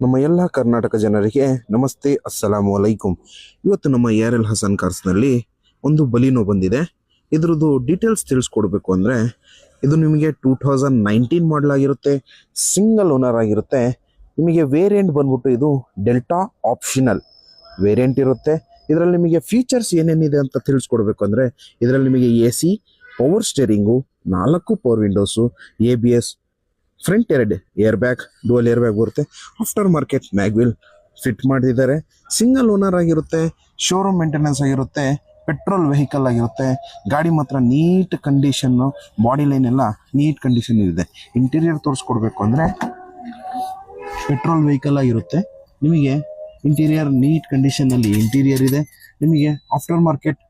ನಮ್ಮ ಎಲ್ಲ ಕರ್ನಾಟಕ ಜನರಿಗೆ ನಮಸ್ತೆ, ಅಸ್ಸಲಾಮು ಅಲೈಕುಂ. ಇವತ್ತು ನಮ್ಮ ARL ಹಸನ್ ಕಾರ್ಸ್ನಲ್ಲಿ ಒಂದು ಬಲಿನೋ ಬಂದಿದೆ. ಇದ್ರದ್ದು ಡೀಟೇಲ್ಸ್ ತಿಳಿಸ್ಕೊಡ್ಬೇಕು ಅಂದರೆ, ಇದು ನಿಮಗೆ 2019 ಮಾಡಲ್ ಆಗಿರುತ್ತೆ, ಸಿಂಗಲ್ ಓನರ್ ಆಗಿರುತ್ತೆ. ನಿಮಗೆ ವೇರಿಯಂಟ್ ಬಂದ್ಬಿಟ್ಟು ಇದು ಡೆಲ್ಟಾ ಆಪ್ಷನಲ್ ವೇರಿಯಂಟ್ ಇರುತ್ತೆ. ಇದರಲ್ಲಿ ನಿಮಗೆ ಫೀಚರ್ಸ್ ಏನೇನಿದೆ ಅಂತ ತಿಳಿಸ್ಕೊಡ್ಬೇಕು ಅಂದರೆ, ಇದರಲ್ಲಿ ನಿಮಗೆ AC, power steering, 4 power windows, ABS, front 2 air bag, dual air bag ಬರುತ್ತೆ. ಆಫ್ಟರ್ ಮಾರ್ಕೆಟ್ ಮ್ಯಾಗ್ವಿಲ್ ಫಿಟ್ ಮಾಡಿದ್ದಾರೆ. ಸಿಂಗಲ್ ಓನರ್ ಆಗಿರುತ್ತೆ, ಶೋರೂಮ್ ಮೇಂಟೆನೆನ್ಸ್ ಆಗಿರುತ್ತೆ, ಪೆಟ್ರೋಲ್ ವೆಹಿಕಲ್ ಆಗಿರುತ್ತೆ. ಗಾಡಿ ಮಾತ್ರ ನೀಟ್ ಕಂಡೀಷನ್ನು, ಬಾಡಿ ಲೈನ್ ಎಲ್ಲ ನೀಟ್ ಕಂಡೀಷನ್ ಇದೆ. ಇಂಟೀರಿಯರ್ ತೋರಿಸ್ಕೊಡ್ಬೇಕು ಅಂದರೆ ಪೆಟ್ರೋಲ್ ವೆಹಿಕಲ್ ಆಗಿರುತ್ತೆ. ನಿಮಗೆ ಇಂಟೀರಿಯರ್ ನೀಟ್ ಕಂಡೀಷನ್ನಲ್ಲಿ ಇಂಟೀರಿಯರ್ ಇದೆ. ನಿಮಗೆ ಆಫ್ಟರ್ ಮಾರ್ಕೆಟ್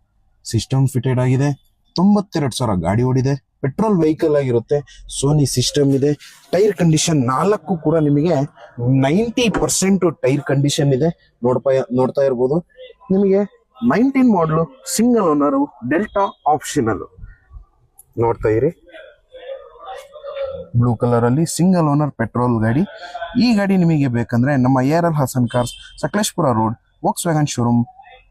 ಸಿಸ್ಟಮ್ ಫಿಟೆಡ್ ಆಗಿದೆ. 92,000 ಗಾಡಿ ಓಡಿದೆ. ಪೆಟ್ರೋಲ್ ವೆಹಿಕಲ್ ಆಗಿರುತ್ತೆ. ಸೋನಿ ಸಿಸ್ಟಮ್ ಇದೆ. ಟೈರ್ ಕಂಡೀಷನ್ 4 ಕೂಡ ನಿಮಗೆ 90% ಟೈರ್ ಕಂಡೀಷನ್ ಇದೆ. ನೋಡ್ತಾ ಇರ್ಬೋದು. ನಿಮಗೆ 19 ಮಾಡಲು, ಸಿಂಗಲ್ ಓನರು, ಡೆಲ್ಟಾ ಆಪ್ಷನಲ್ ನೋಡ್ತಾ ಇರಿ. ಬ್ಲೂ ಕಲರ್ ಅಲ್ಲಿ ಸಿಂಗಲ್ ಓನರ್ ಪೆಟ್ರೋಲ್ ಗಾಡಿ. ಈ ಗಾಡಿ ನಿಮಗೆ ಬೇಕಂದ್ರೆ ನಮ್ಮ ARL Hassan cars, Sakleshpur road, Volkswagen showroom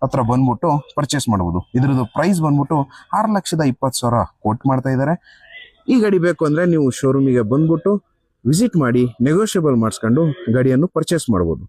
ಹತ್ರ ಬಂದ್ಬಿಟ್ಟು ಪರ್ಚೇಸ್ ಮಾಡಬಹುದು. ಇದ್ರದ್ದು ಪ್ರೈಸ್ ಬಂದ್ಬಿಟ್ಟು 6,20,000 ಕೋಟ್ ಮಾಡ್ತಾ ಇದ್ದಾರೆ. ಈ ಗಾಡಿ ಬೇಕು ಅಂದ್ರೆ ನೀವು ಶೋರೂಮಿಗೆ ಬಂದ್ಬಿಟ್ಟು ವಿಸಿಟ್ ಮಾಡಿ ನೆಗೋಷಿಯಬಲ್ ಮಾಡಿಸ್ಕೊಂಡು ಗಾಡಿಯನ್ನು ಪರ್ಚೇಸ್ ಮಾಡಬಹುದು.